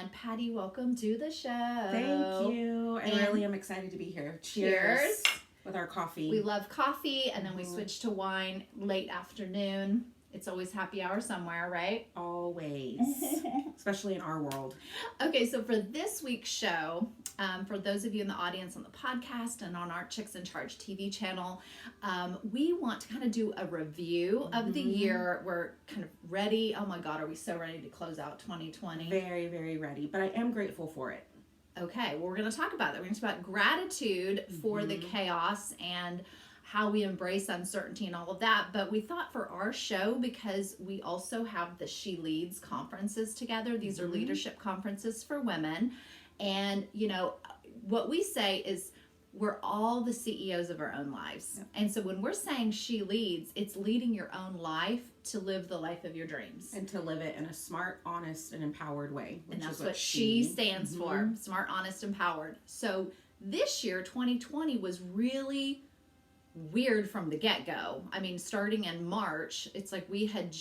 And Patty, welcome to the show. Thank you. I really am excited to be here. Cheers. With our coffee. We love coffee, and then we switch to wine late afternoon. It's always happy hour somewhere, right? Always. Especially in our world. Okay, so for this week's show, for those of you in the audience on the podcast and on our Chicks in Charge TV channel, we want to kind of do a review of the year. We're kind of ready. Oh my God, are we so ready to close out 2020? Very, very ready. But I am grateful for it. Okay, well, we're going to talk about that. We're going to talk about gratitude for the chaos and how we embrace uncertainty and all of that. But we thought for our show, because we also have the She Leads conferences together, these are leadership conferences for women. And, you know, what we say is we're all the CEOs of our own lives. Yep. And so when we're saying She Leads, it's leading your own life to live the life of your dreams. And to live it in a smart, honest, and empowered way. And that's what She stands for. Smart, honest, empowered. So this year, 2020, was really weird from the get-go. I mean, starting in March, it's like we had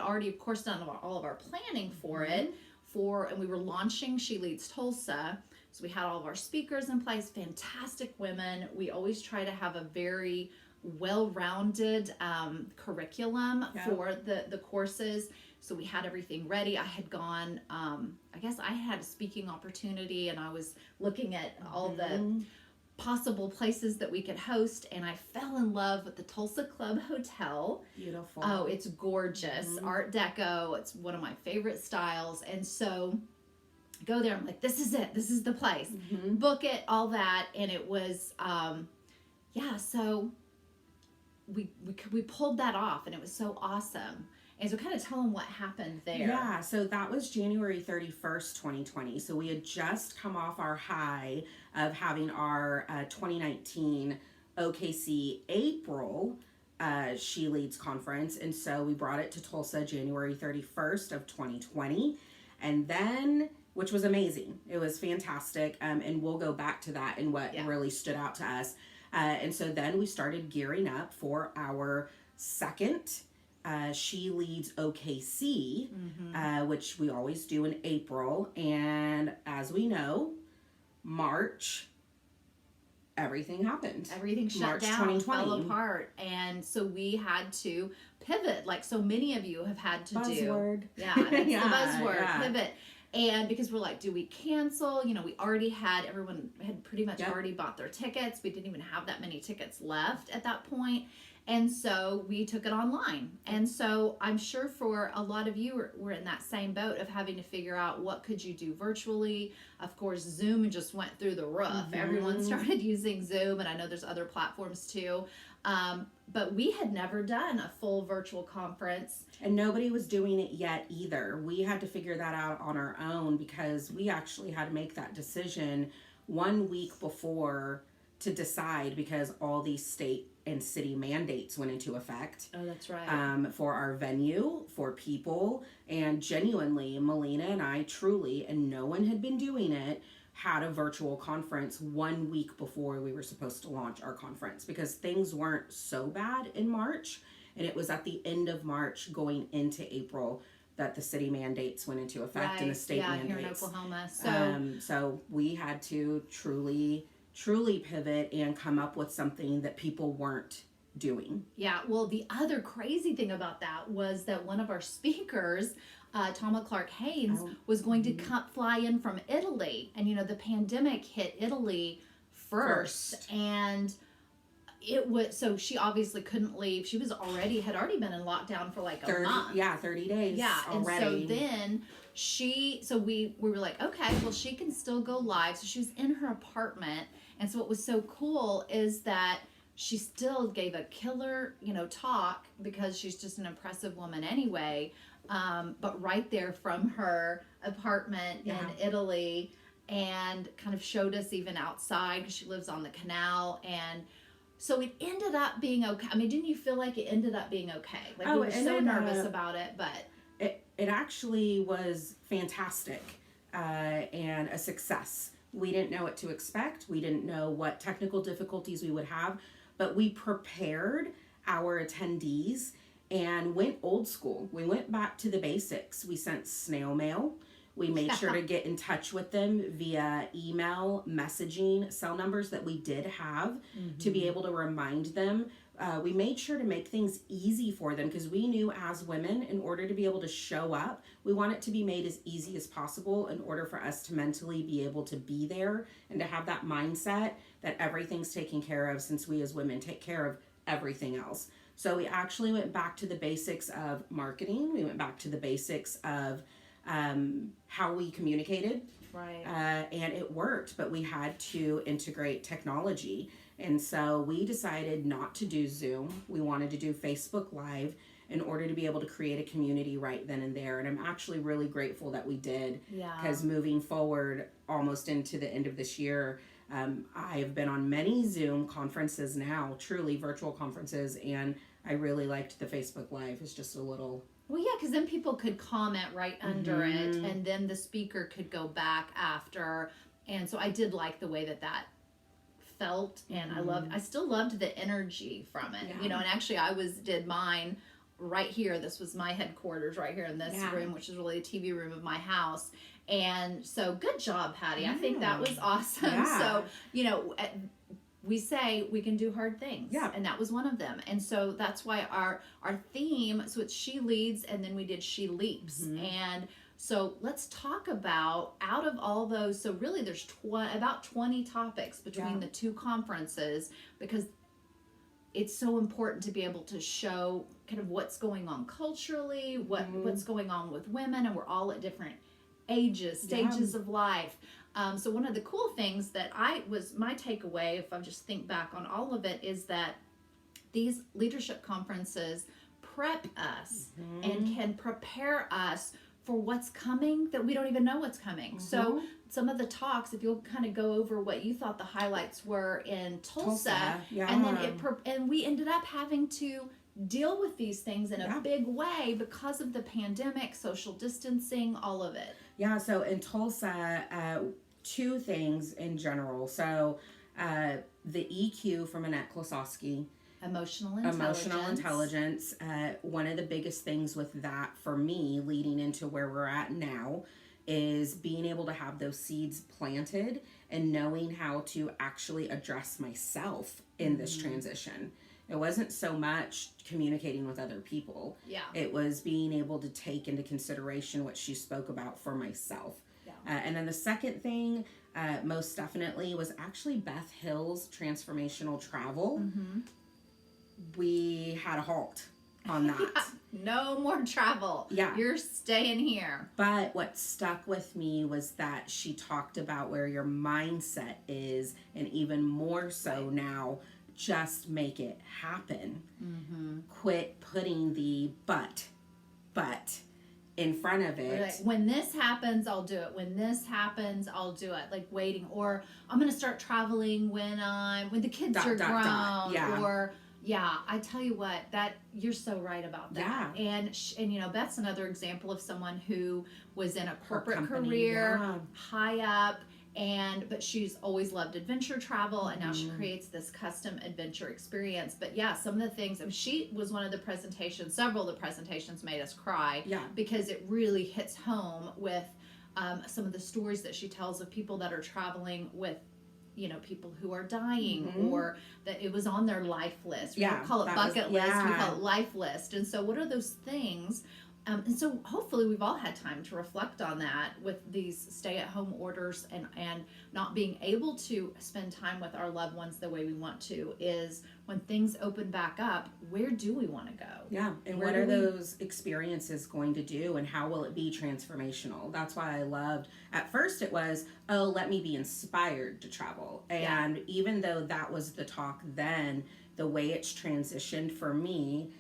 already, of course, done all of our planning for it, and we were launching She Leads Tulsa. So we had all of our speakers in place, fantastic women. We always try to have a very well-rounded curriculum for the courses. So we had everything ready. I had gone, I guess I had a speaking opportunity, and I was looking at all the possible places that we could host, and I fell in love with the Tulsa Club Hotel. Beautiful. Oh, it's gorgeous. Art Deco. It's one of my favorite styles. And so I go there, I'm like, this is it. This is the place. Book it, all that. And it was, so we pulled that off, and it was so awesome. And so kind of tell them what happened there. Yeah, so that was January 31st, 2020. So we had just come off our high of having our 2019 OKC April She Leads conference. And so we brought it to Tulsa January 31st of 2020. And then, which was amazing. It was fantastic. And we'll go back to that and what really stood out to us. And so then we started gearing up for our second She Leads OKC, which we always do in April. And as we know, March, everything happened. Everything shut March down, 2020. fell apart. And so we had to pivot, like so many of you have had to Buzzword. do. Yeah, that's the buzzword, pivot. And because we're like, do we cancel? You know, we already had, everyone had pretty much already bought their tickets. We didn't even have that many tickets left at that point. And so we took it online. And so I'm sure for a lot of you were in that same boat of having to figure out what could you do virtually. Of course, Zoom just went through the roof. Everyone started using Zoom, and I know there's other platforms too. But we had never done a full virtual conference. And nobody was doing it yet either. We had to figure that out on our own because we actually had to make that decision 1 week before to decide, because all these state and city mandates went into effect. Oh, that's right. For our venue, for people, and genuinely, Melina and I truly, and no one had been doing it, had a virtual conference 1 week before we were supposed to launch our conference, because things weren't so bad in March, and it was at the end of March going into April that the city mandates went into effect and the state mandates. Here in Oklahoma. So we had to truly pivot and come up with something that people weren't doing. Yeah, well, the other crazy thing about that was that one of our speakers, Tama Clark Haynes, was going to fly in from Italy. And, you know, the pandemic hit Italy first. And it was, so she obviously couldn't leave. She was had already been in lockdown for like a month. Yeah, 30 days already. And so then we were like, okay, well, she can still go live. So she was in her apartment. And so what was so cool is that she still gave a killer, talk, because she's just an impressive woman anyway. But right there from her apartment in Italy, and kind of showed us even outside, because she lives on the canal. And so it ended up being okay. I mean, didn't you feel like it ended up being okay? Like we were so nervous about it, but it actually was fantastic and a success. We didn't know what to expect. We didn't know what technical difficulties we would have, but we prepared our attendees and went old school. We went back to the basics. We sent snail mail. We made sure to get in touch with them via email, messaging, cell numbers that we did have to be able to remind them. We made sure to make things easy for them because we knew as women, in order to be able to show up, we want it to be made as easy as possible in order for us to mentally be able to be there and to have that mindset that everything's taken care of, since we as women take care of everything else. So we actually went back to the basics of marketing. We went back to the basics of how we communicated. Right. And it worked, but we had to integrate technology. And so we decided not to do Zoom. We wanted to do Facebook Live in order to be able to create a community right then and there. And I'm actually really grateful that we did. Yeah. Because moving forward, almost into the end of this year, I have been on many Zoom conferences now, truly virtual conferences, and I really liked the Facebook Live. It's just a little... Well, yeah, because then people could comment right under it, and then the speaker could go back after. And so I did like the way that felt, and I still loved the energy from it. Yeah. You know, and actually did mine right here. This was my headquarters right here in this room, which is really a TV room of my house. And so good job, Patty. I think that was awesome. Yeah. So, you know, we say we can do hard things. Yeah. And that was one of them. And so that's why our theme, so it's She Leads, and then we did She Leaps. And so let's talk about, out of all those, so really there's about 20 topics between the two conferences, because it's so important to be able to show kind of what's going on culturally, what's going on with women, and we're all at different ages, stages of life. So one of the cool things that my takeaway, if I just think back on all of it, is that these leadership conferences prep us and can prepare us for what's coming that we don't even know what's coming. So some of the talks, if you'll kind of go over what you thought the highlights were in Tulsa, and then and we ended up having to deal with these things in a big way because of the pandemic, social distancing, all of it. Yeah, so in Tulsa, two things in general. So the EQ from Annette Klosowski. Emotional intelligence. One of the biggest things with that for me leading into where we're at now is being able to have those seeds planted and knowing how to actually address myself in this transition. It wasn't so much communicating with other people. Yeah. It was being able to take into consideration what she spoke about for myself. Yeah. And then the second thing, most definitely, was actually Beth Hill's transformational travel. We had a halt on that. No more travel. Yeah. You're staying here. But what stuck with me was that she talked about where your mindset is, and even more so now, just make it happen. Quit putting the but in front of it. Like, when this happens, I'll do it. When this happens, I'll do it. Like waiting, or I'm going to start traveling when the kids are grown. Yeah. Or I tell you what, that you're so right about that. Yeah. And you know, Beth's another example of someone who was in a corporate company, career, high up. But she's always loved adventure travel, and now she creates this custom adventure experience. But yeah, some of the things, she was one of the presentations, several of the presentations made us cry, because it really hits home with some of the stories that she tells of people that are traveling with, you know, people who are dying, or that it was on their life list. We don't call it bucket list, we call it life list. And so what are those things? And so hopefully we've all had time to reflect on that with these stay-at-home orders and not being able to spend time with our loved ones the way we want to, is when things open back up, where do we want to go? Yeah, and what are those experiences going to do, and how will it be transformational? That's why I loved, at first it was, let me be inspired to travel. And even though that was the talk then, the way it's transitioned for me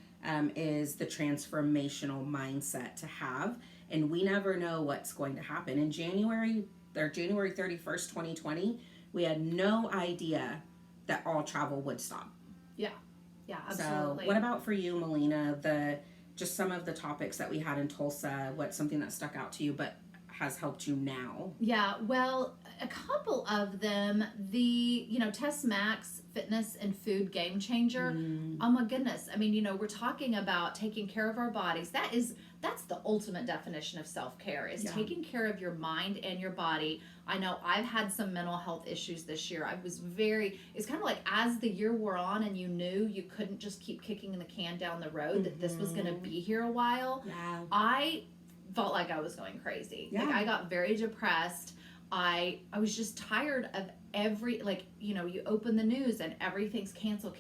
is the transformational mindset to have. And we never know what's going to happen. In January 31st, 2020, we had no idea that all travel would stop. Yeah, absolutely. So what about for you, Melina, just some of the topics that we had in Tulsa, what's something that stuck out to you but has helped you now? Yeah, well, a couple of them, Tess Max Fitness and Food Game Changer. Oh my goodness. I mean, we're talking about taking care of our bodies. That that's the ultimate definition of self-care, is Yeah. taking care of your mind and your body. I know I've had some mental health issues this year. It's kind of like as the year wore on and you knew you couldn't just keep kicking the can down the road, that this was going to be here a while. Yeah. I felt like I was going crazy. Yeah. Like I got very depressed. I was just tired of you open the news and everything's canceled,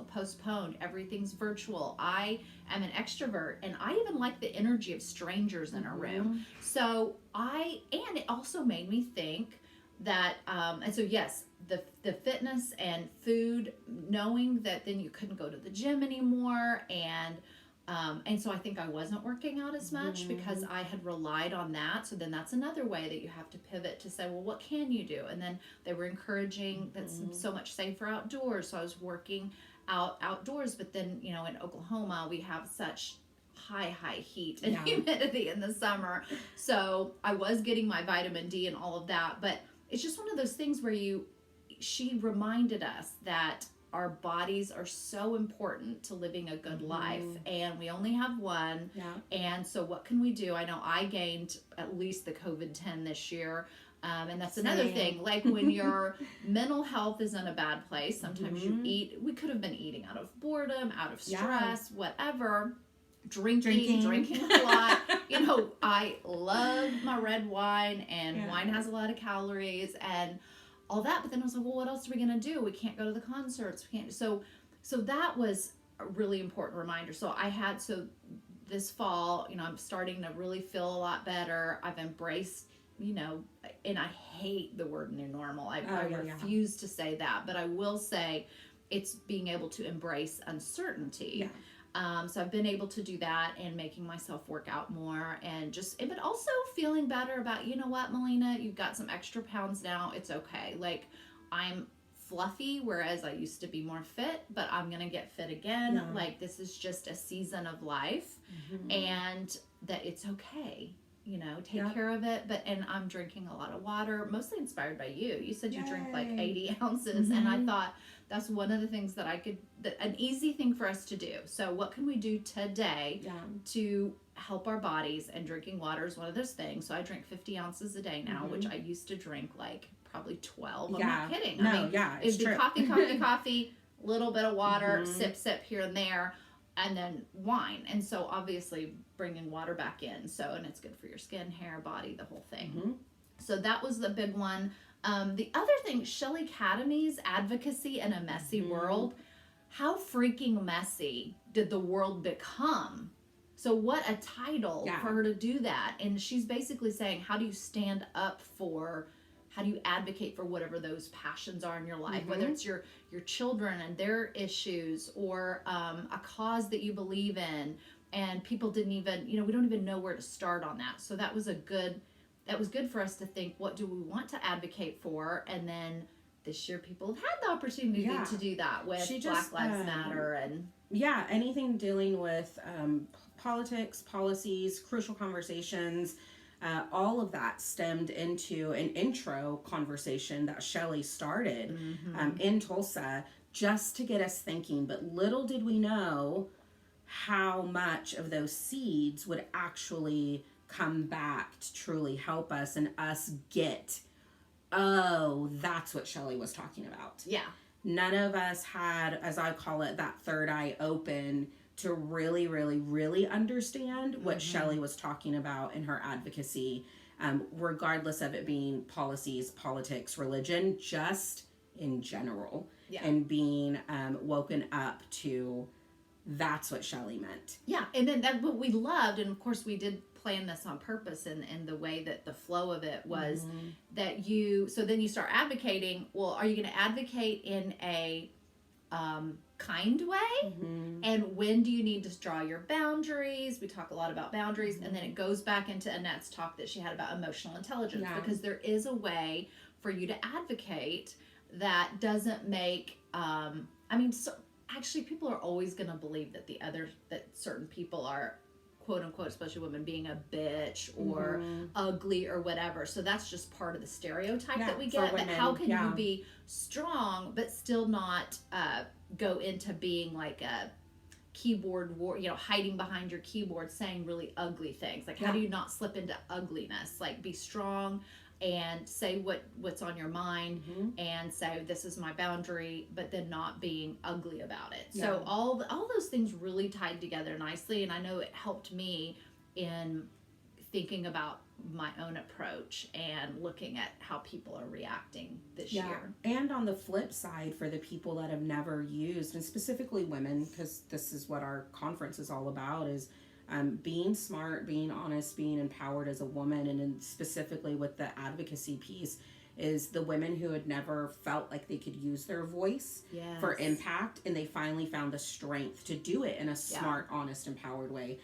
postponed, everything's virtual. I am an extrovert and I even like the energy of strangers in a room. So and it also made me think that, and so yes, the fitness and food, knowing that then you couldn't go to the gym anymore, and so I think I wasn't working out as much because I had relied on that. So then that's another way that you have to pivot to say, well, what can you do? And then they were encouraging that's so much safer outdoors. So I was working outdoors, but then, in Oklahoma, we have such high heat and humidity in the summer. So I was getting my vitamin D and all of that. But it's just one of those things where she reminded us that our bodies are so important to living a good life, and we only have one. Yeah. And so what can we do? I know I gained at least the COVID-10 this year. And that's another thing, like when your mental health is in a bad place, sometimes we could have been eating out of boredom, out of stress, whatever, drinking a lot. I love my red wine, and wine has a lot of calories and all that. But then I was like, well, what else are we going to do? We can't go to the concerts. We can't. So that was a really important reminder. So this fall, I'm starting to really feel a lot better. I've embraced, and I hate the word new normal. I refuse to say that, but I will say it's being able to embrace uncertainty. Yeah. So I've been able to do that and making myself work out more, but also feeling better about, you know what, Melina, you've got some extra pounds now. It's okay. Like, I'm fluffy, whereas I used to be more fit, but I'm going to get fit again. Yeah. Like, this is just a season of life, and that it's okay. Take care of it. And I'm drinking a lot of water, mostly inspired by you. You said you drink like 80 ounces. And I thought that's one of the things that an easy thing for us to do. So what can we do today to help our bodies? And drinking water is one of those things. So I drink 50 ounces a day now, which I used to drink like probably 12. I'm not kidding. It'd be true. coffee, little bit of water, sip here and there, and then wine. And so obviously bringing water back in. And it's good for your skin, hair, body, the whole thing. So that was the big one. The other thing, Shelly Academy's advocacy in a messy world. How freaking messy did the world become? So what a title for her to do that. And she's basically saying, how do you advocate for whatever those passions are in your life, whether it's your children and their issues, or a cause that you believe in, and people didn't even, we don't even know where to start on that. So that was good for us to think, what do we want to advocate for? And then this year people have had the opportunity to do that with Black Lives Matter and anything dealing with politics, policies, crucial conversations. All of that stemmed into an intro conversation that Shelly started in Tulsa, just to get us thinking. But little did we know how much of those seeds would actually come back to truly help us and us get, that's what Shelly was talking about. Yeah. None of us had, as I call it, that third eye open to really, really, really understand what Shelly was talking about in her advocacy, regardless of it being policies, politics, religion, just in general. Yeah. And being woken up to, that's what Shelly meant. Yeah, and then that's what we loved, and of course we did plan this on purpose, and the way that the flow of it was that so then you start advocating. Well, are you going to advocate in a kind way? And when do you need to draw your boundaries? We talk a lot about boundaries, and then it goes back into Annette's talk that she had about emotional intelligence, because there is a way for you to advocate that doesn't make actually people are always going to believe that certain people are, quote unquote, especially women, being a bitch or ugly or whatever. So that's just part of the stereotype that we get. But how can you be strong but still not go into being like keyboard war, hiding behind your keyboard saying really ugly things. Like, how do you not slip into ugliness? Like, be strong and say what's on your mind, and say, this is my boundary, but then not being ugly about it. Yeah. So all those things really tied together nicely, and I know it helped me in thinking about my own approach and looking at how people are reacting this year. And on the flip side, for the people that have never used, and specifically women, because this is what our conference is all about, is being smart, being honest, being empowered as a woman, and then specifically with the advocacy piece, is the women who had never felt like they could use their voice for impact, and they finally found the strength to do it in a smart, honest, empowered way.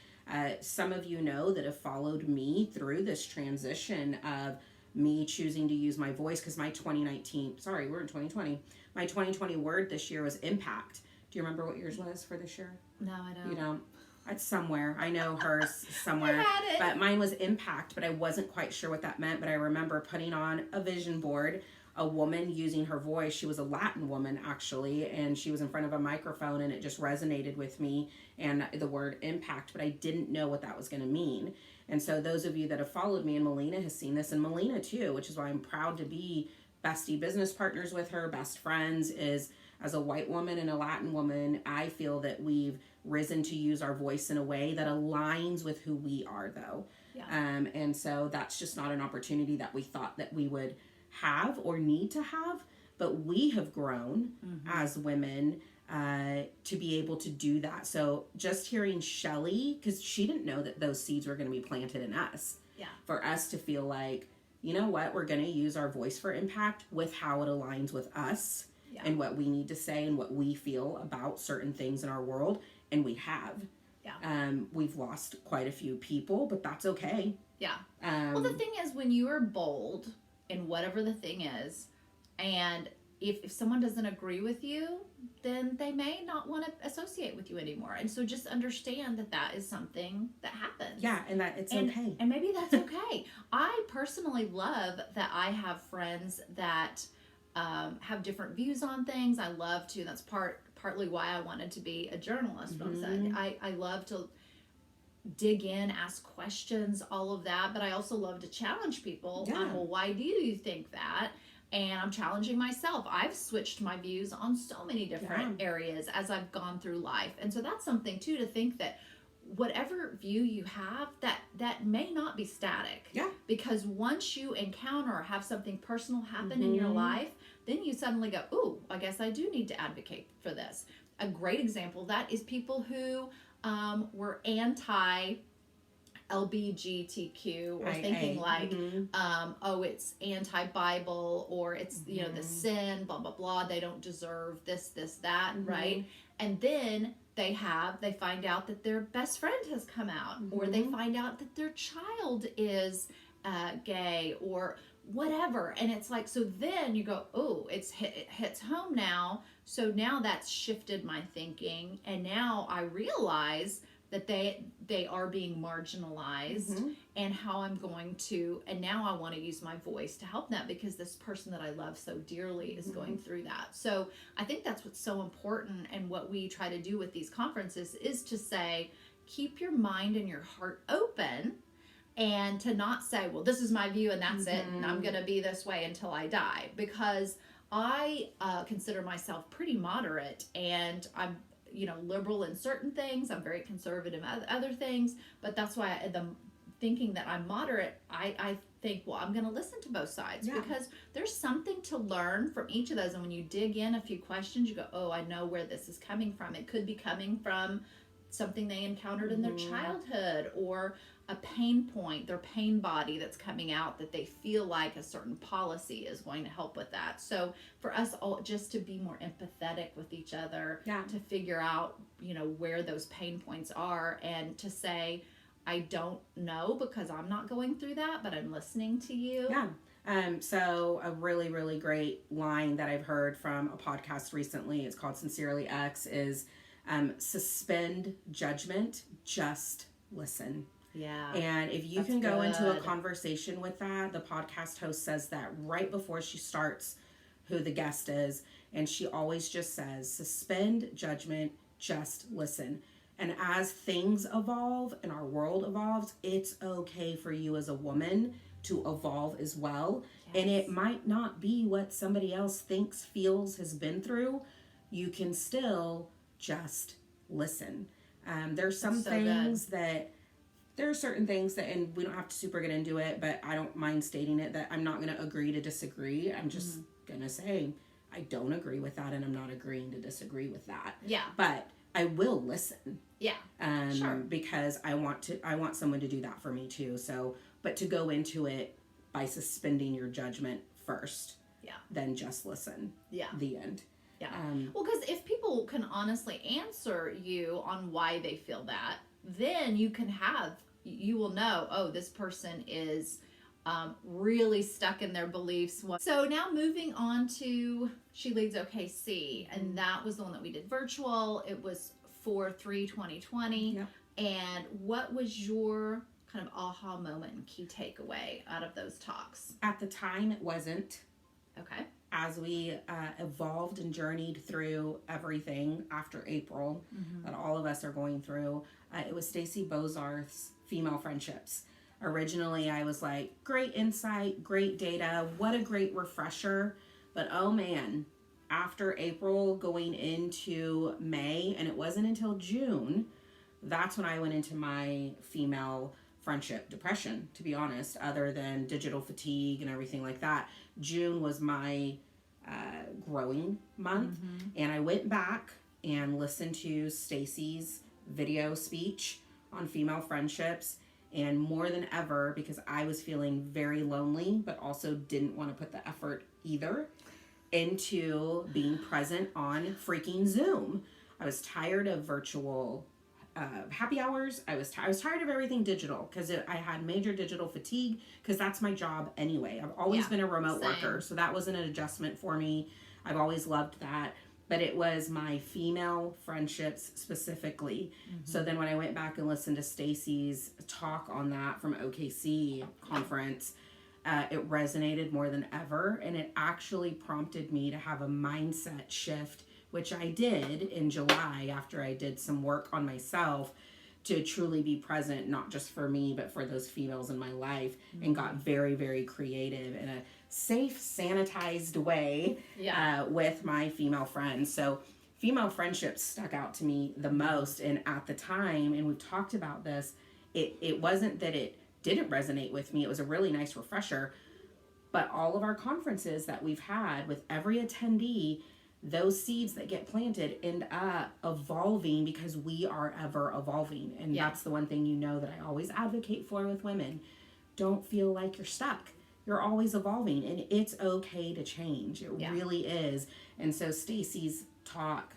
Some of you know that have followed me through this transition of me choosing to use my voice, because my 2020, my 2020 word this year was impact. Do you remember what yours was for this year? No, I don't. You don't? It's somewhere. I know hers somewhere. I had it. But mine was impact, but I wasn't quite sure what that meant. But I remember putting on a vision board, a woman using her voice. She was a Latin woman, actually, and she was in front of a microphone, and it just resonated with me, and the word impact, but I didn't know what that was going to mean. And so those of you that have followed me, and Melina has seen this, and Melina too, which is why I'm proud to be bestie business partners with her, best friends, is as a white woman and a Latin woman, I feel that we've risen to use our voice in a way that aligns with who we are, though. Yeah. And so that's just not an opportunity that we thought that we would have or need to have, but we have grown as women to be able to do that. So just hearing Shelly, because she didn't know that those seeds were going to be planted in us. Yeah. For us to feel like, you know what, we're going to use our voice for impact with how it aligns with us and what we need to say and what we feel about certain things in our world. And we have. Yeah. We've lost quite a few people, but that's okay. Yeah. Well, the thing is, when you are bold in whatever the thing is, and if someone doesn't agree with you, then they may not want to associate with you anymore. And so just understand that that is something that happens. Yeah, and that it's okay. And maybe that's okay. I personally love that I have friends that have different views on things. I love to, that's partly why I wanted to be a journalist. I love to dig in, ask questions, all of that, but I also love to challenge people on, well, why do you think that? And I'm challenging myself. I've switched my views on so many different areas as I've gone through life. And so that's something too, to think that whatever view you have, that may not be static. Yeah. Because once you encounter or have something personal happen in your life, then you suddenly go, ooh, I guess I do need to advocate for this. A great example of that is people who were anti LGBTQ, or thinking like, oh, it's anti-Bible, or it's, the sin, blah, blah, blah. They don't deserve this, that, right? And then they find out that their best friend has come out, or they find out that their child is gay, or whatever. And it's like, so then you go, oh, it hits home now. So now that's shifted my thinking. And now I realize that they are being marginalized, and how I'm going to, and now I want to use my voice to help them, because this person that I love so dearly is going through that. So I think that's what's so important, and what we try to do with these conferences is to say, keep your mind and your heart open, and to not say, well, this is my view and that's it, and I'm going to be this way until I die, because I consider myself pretty moderate, and I'm liberal in certain things. I'm very conservative in other things, but that's why the thinking that I'm moderate, I think, well, I'm going to listen to both sides, because there's something to learn from each of those. And when you dig in a few questions, you go, oh, I know where this is coming from. It could be coming from something they encountered in their childhood, or a pain point, their pain body that's coming out, that they feel like a certain policy is going to help with that. So for us all, just to be more empathetic with each other, to figure out, where those pain points are, and to say, I don't know because I'm not going through that, but I'm listening to you. Yeah. So a really, really great line that I've heard from a podcast recently, it's called Sincerely X, is suspend judgment, just listen. Yeah. And if you can go into a conversation with that, the podcast host says that right before she starts who the guest is, and she always just says, suspend judgment, just listen. And as things evolve and our world evolves, it's okay for you as a woman to evolve as well. Yes. And it might not be what somebody else thinks, feels, has been through. You can still just listen. There's some things that, there are certain things that, and we don't have to super get into it, but I don't mind stating it, that I'm not going to agree to disagree. I'm just going to say, I don't agree with that, and I'm not agreeing to disagree with that. Yeah. But I will listen. Yeah. Sure. Because I want someone to do that for me too. So, but to go into it by suspending your judgment first. Yeah. Then just listen. Yeah. The end. Yeah. Well, because if people can honestly answer you on why they feel that, then you will know, oh, this person is really stuck in their beliefs. So now moving on to She Leads OKC, and that was the one that we did virtual. It was 4/3/2020. Yep. And what was your kind of aha moment and key takeaway out of those talks? At the time, it wasn't. Okay. As we evolved and journeyed through everything after April that all of us are going through, it was Stacy Bozarth's Female Friendships. Originally, I was like, great insight, great data, what a great refresher. But oh man, after April going into May, and it wasn't until June, that's when I went into my female friendship depression, to be honest, other than digital fatigue and everything like that. June was my growing month, and I went back and listened to Stacy's video speech on female friendships, and more than ever, because I was feeling very lonely, but also didn't want to put the effort either into being present on freaking Zoom. I was tired of virtual happy hours. I was tired of everything digital, because I had major digital fatigue, because that's my job anyway. I've always been a remote worker, so that wasn't an adjustment for me. I've always loved that. But it was my female friendships specifically. So then when I went back and listened to Stacy's talk on that from OKC conference, it resonated more than ever. And it actually prompted me to have a mindset shift, which I did in July after I did some work on myself to truly be present, not just for me, but for those females in my life, and got very, very creative in a safe, sanitized way with my female friends. So female friendships stuck out to me the most. And at the time, and we've talked about this, it wasn't that it didn't resonate with me. It was a really nice refresher. But all of our conferences that we've had, with every attendee, those seeds that get planted end up evolving, because we are ever evolving. And that's the one thing that I always advocate for with women. Don't feel like you're stuck. You're always evolving, and it's okay to change. It really is. And so Stacy's talk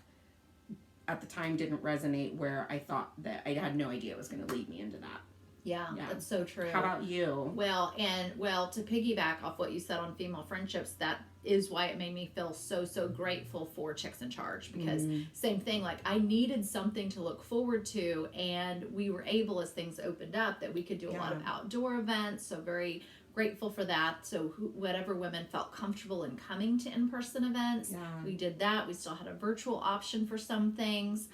at the time didn't resonate, where I thought that I had no idea it was going to lead me into that. Yeah, that's so true. How about you? Well, to piggyback off what you said on female friendships, that is why it made me feel so grateful for Chicks in Charge, because same thing, like I needed something to look forward to, and we were able, as things opened up, that we could do a lot of outdoor events. So very grateful for that. So whatever women felt comfortable in coming to in-person events, we did that. We still had a virtual option for some things.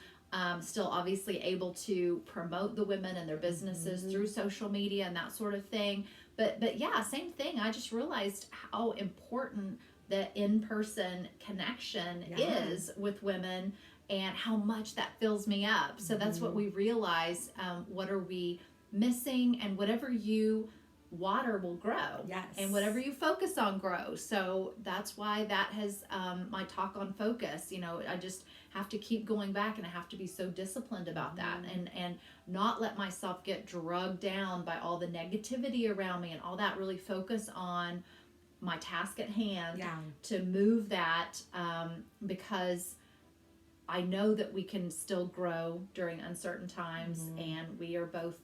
Still obviously able to promote the women and their businesses through social media and that sort of thing. But yeah, same thing. I just realized how important the in-person connection is with women, and how much that fills me up. So that's what we realize. What are we missing? And whatever you water will grow. Yes. And whatever you focus on grows. So that's why that has my talk on focus. I just have to keep going back, and I have to be so disciplined about that, and not let myself get drugged down by all the negativity around me and all that. Really focus on my task at hand to move that, because I know that we can still grow during uncertain times, and we are both,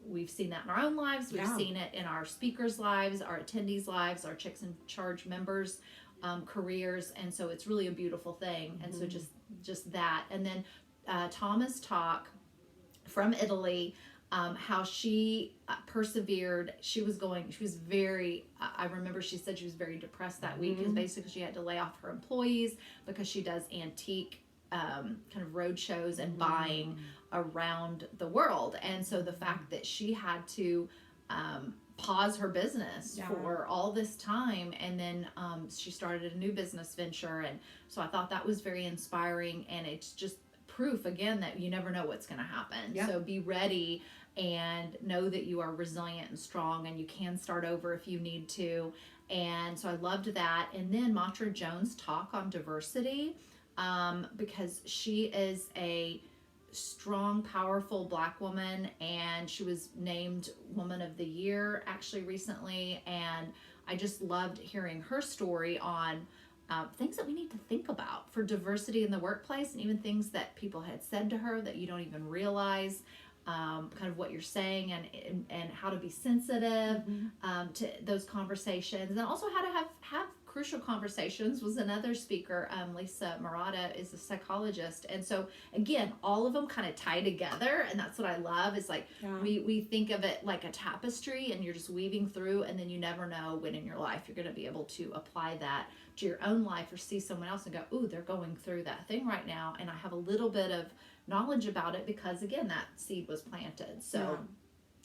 we've seen that in our own lives. We've seen it in our speakers' lives, our attendees' lives, our Chicks in Charge members' careers, and so it's really a beautiful thing. And so just that, and then Thomas' talk from Italy, how she persevered. She was very, I remember she said she was very depressed that week, because basically she had to lay off her employees because she does antique kind of road shows and buying around the world. And so the fact that she had to pause her business for all this time, and then she started a new business venture, and so I thought that was very inspiring, and it's just proof again that you never know what's going to happen. So be ready and know that you are resilient and strong, and you can start over if you need to. And so I loved that. And then Matra Jones' talk on diversity, because she is a strong, powerful Black woman, and she was named Woman of the Year actually recently. And I just loved hearing her story on things that we need to think about for diversity in the workplace, and even things that people had said to her that you don't even realize, kind of what you're saying, and how to be sensitive to those conversations, and also how to have crucial conversations. Was another speaker, Lisa Murata, is a psychologist, and so again, all of them kind of tie together, and that's what I love. Is like we think of it like a tapestry, and you're just weaving through, and then you never know when in your life you're going to be able to apply that to your own life, or see someone else and go, ooh, they're going through that thing right now, and I have a little bit of knowledge about it because again, that seed was planted. So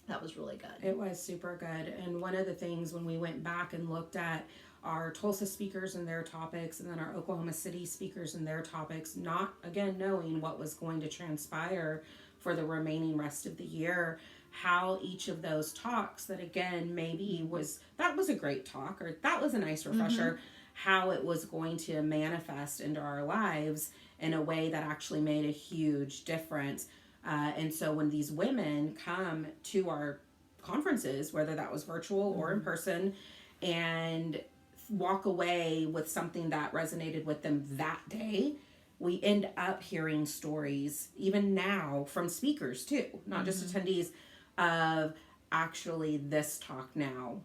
that was really good. It was super good. And one of the things when we went back and looked at our Tulsa speakers and their topics, and then our Oklahoma City speakers and their topics, not again knowing what was going to transpire for the remaining rest of the year, how each of those talks that again maybe that was a great talk, or that was a nice refresher, how it was going to manifest into our lives in a way that actually made a huge difference. And so when these women come to our conferences, whether that was virtual or in person, and walk away with something that resonated with them that day, we end up hearing stories, even now, from speakers too, not just attendees, of actually this talk now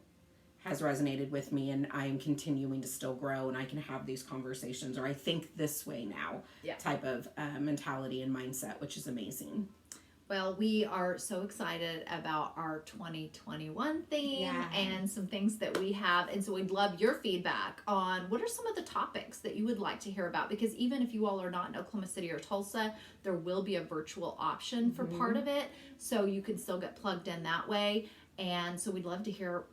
has resonated with me, and I am continuing to still grow, and I can have these conversations, or I think this way now, type of mentality and mindset, which is amazing. Well, we are so excited about our 2021 theme and some things that we have. And so we'd love your feedback on what are some of the topics that you would like to hear about, because even if you all are not in Oklahoma City or Tulsa, there will be a virtual option for part of it. So you can still get plugged in that way. And so we'd love to hear,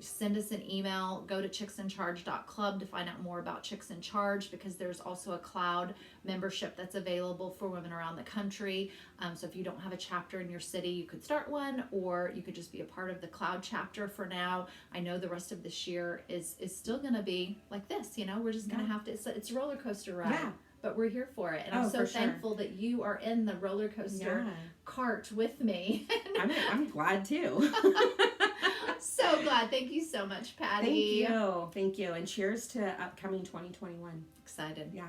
send us an email, go to chicksencharge.club to find out more about Chicks in Charge, because there's also a cloud membership that's available for women around the country. So if you don't have a chapter in your city, you could start one, or you could just be a part of the cloud chapter for now. I know the rest of this year is still going to be like this, we're just going to have to, it's a roller coaster ride. Yeah. But we're here for it. And I'm so thankful that you are in the roller coaster cart with me. I'm glad too. So glad. Thank you so much, Patty. Thank you. And cheers to upcoming 2021. Excited. Yeah.